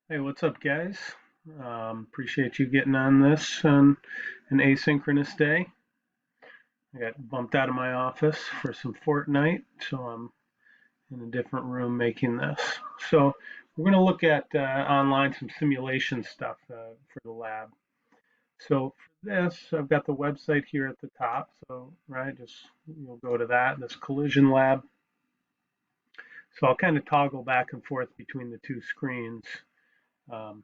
Hey, what's up, guys? Appreciate you getting on this on an asynchronous day. I got bumped out of my office for some Fortnite, so I'm in a different room making this. So we're going to look at online some simulation stuff for the lab. So for this, I've got the website here at the top. So right, just you'll go to that. This collision lab. So I'll kind of toggle back and forth between the two screens. Um,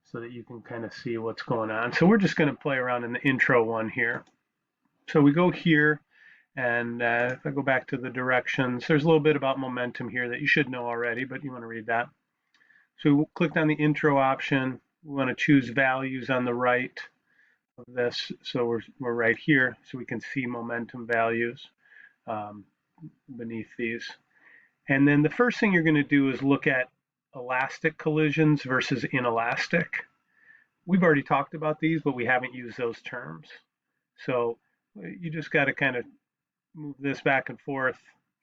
so that you can kind of see what's going on. So we're just going to play around in the intro one here. So we go here, and if I go back to the directions, there's a little bit about momentum here that you should know already, but you want to read that. So we clicked on the intro option. We want to choose values on the right of this. So we're right here, so we can see momentum values um, beneath these. And then the first thing you're going to do is look at elastic collisions versus inelastic. We've already talked about these, but we haven't used those terms. So you just got to kind of move this back and forth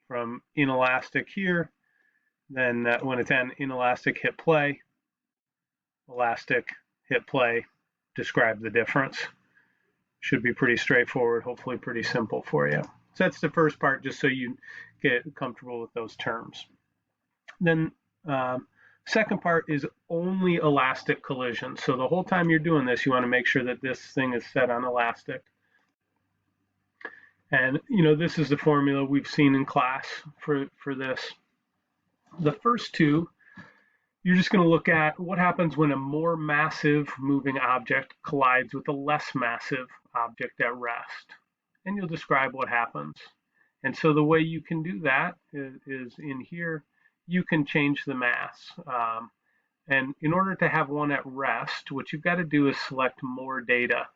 from inelastic here. Then when it's on inelastic, hit play. Elastic, hit play. Describe the difference. Should be pretty straightforward, hopefully pretty simple for you. So that's the first part, just so you get comfortable with those terms. Then second part is only elastic collision. So the whole time you're doing this, you want to make sure that this thing is set on elastic. And this is the formula we've seen in class for this. The first two, you're just going to look at what happens when a more massive moving object collides with a less massive object at rest. And you'll describe what happens. And so the way you can do that is in here, you can change the mass. And in order to have one at rest, what you've got to do is select more data.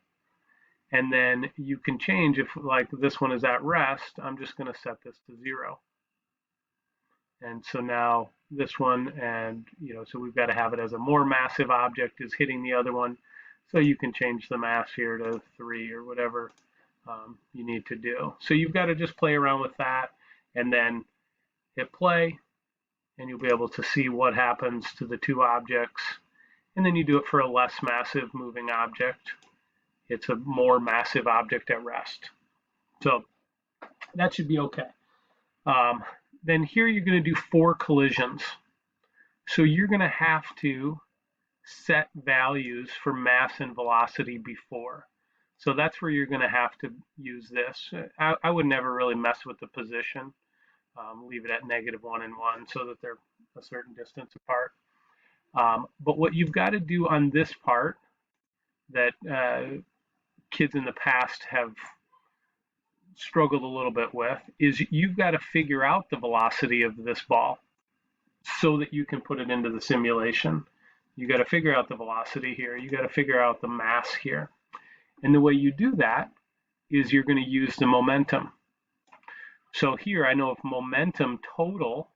And then you can change, if like this one is at rest, I'm just going to set this to 0. And so now this one, and so we've got to have it as a more massive object is hitting the other one. So you can change the mass here to 3 or whatever you need to do. So you've got to just play around with that and then hit play, and you'll be able to see what happens to the two objects. And then you do it for a less massive moving object. It's a more massive object at rest. So that should be okay. Then here you're going to do 4 collisions. So you're going to have to set values for mass and velocity before. So that's where you're going to have to use this. I would never really mess with the position. Leave it at -1 and 1 so that they're a certain distance apart. But what you've got to do on this part that kids in the past have struggled a little bit with is you've got to figure out the velocity of this ball so that you can put it into the simulation. You got to figure out the velocity here. You got to figure out the mass here. And the way you do that is you're going to use the momentum. So here I know if momentum total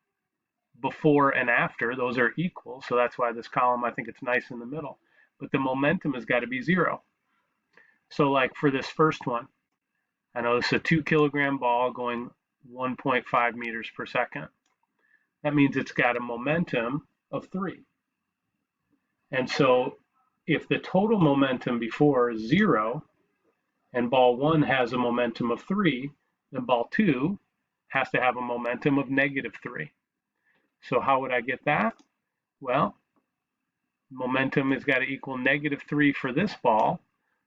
before and after, those are equal. So that's why this column, I think it's nice in the middle. But the momentum has got to be 0. So like for this first one, I know it's a 2-kilogram ball going 1.5 meters per second. That means it's got a momentum of 3. And so if the total momentum before is 0 and ball 1 has a momentum of 3, then ball 2 has to have a momentum of -3. So how would I get that? Well, momentum has got to equal -3 for this ball.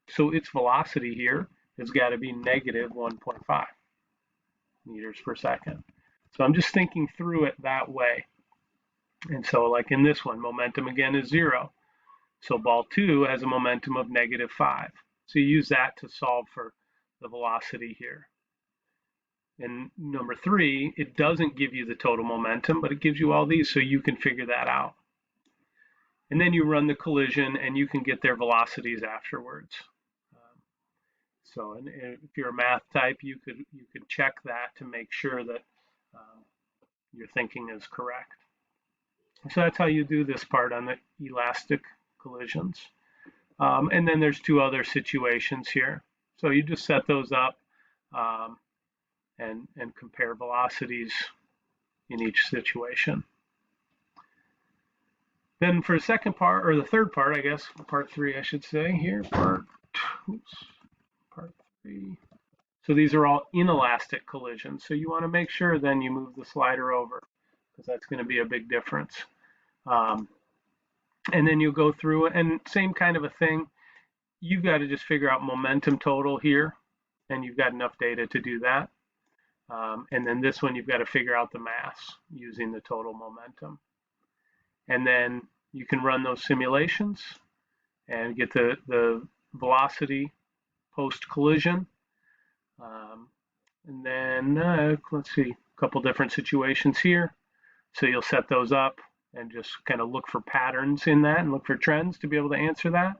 So its velocity here has got to be -1.5 meters per second. So I'm just thinking through it that way. And so like in this one, momentum again is 0. So ball 2 has a momentum of -5. So you use that to solve for the velocity here. And number 3, it doesn't give you the total momentum, but it gives you all these, so you can figure that out. And then you run the collision, and you can get their velocities afterwards. So and if you're a math type, you could check that to make sure that your thinking is correct. So that's how you do this part on the elastic collisions. And then there's 2 other situations here. So you just set those up and compare velocities in each situation. Then for the second part, or the third part, I guess, part 3, I should say here, part 3. So these are all inelastic collisions. So you want to make sure then you move the slider over, because that's going to be a big difference. Um, and then you'll go through it, and same kind of a thing. You've got to just figure out momentum total here, and you've got enough data to do that. And then this one, you've got to figure out the mass using the total momentum. And then you can run those simulations and get the velocity post collision. And then let's see, a couple different situations here. So you'll set those up and just kind of look for patterns in that and look for trends to be able to answer that.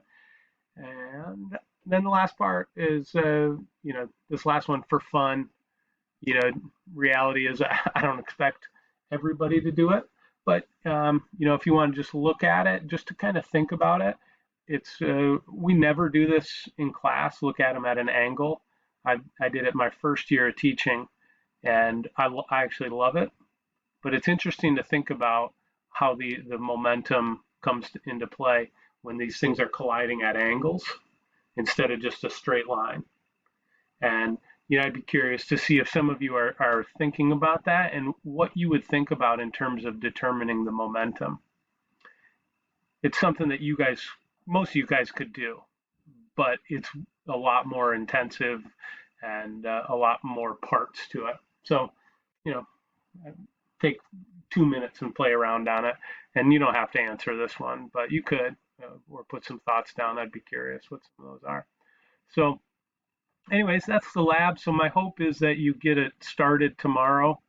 And then the last part is, this last one for fun. Reality is I don't expect everybody to do it, but if you want to just look at it, just to kind of think about it, we never do this in class. Look at them at an angle. I did it my first year of teaching, and I actually love it. But it's interesting to think about how the momentum comes into play when these things are colliding at angles instead of just a straight line. And I'd be curious to see if some of you are thinking about that and what you would think about in terms of determining the momentum. It's something that most of you guys could do, but it's a lot more intensive and a lot more parts to it. So, take 2 minutes and play around on it. And you don't have to answer this one, but you could, or put some thoughts down. I'd be curious what some of those are. So anyways, that's the lab. So my hope is that you get it started tomorrow,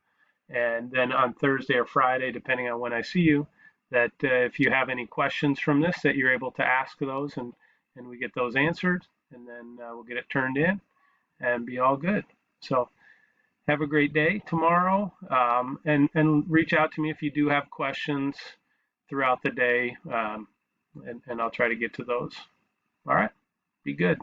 and then on Thursday or Friday, depending on when I see you, that if you have any questions from this, that you're able to ask those, and we get those answered, and then we'll get it turned in and be all good. So have a great day tomorrow, and reach out to me if you do have questions throughout the day, and I'll try to get to those. All right, be good.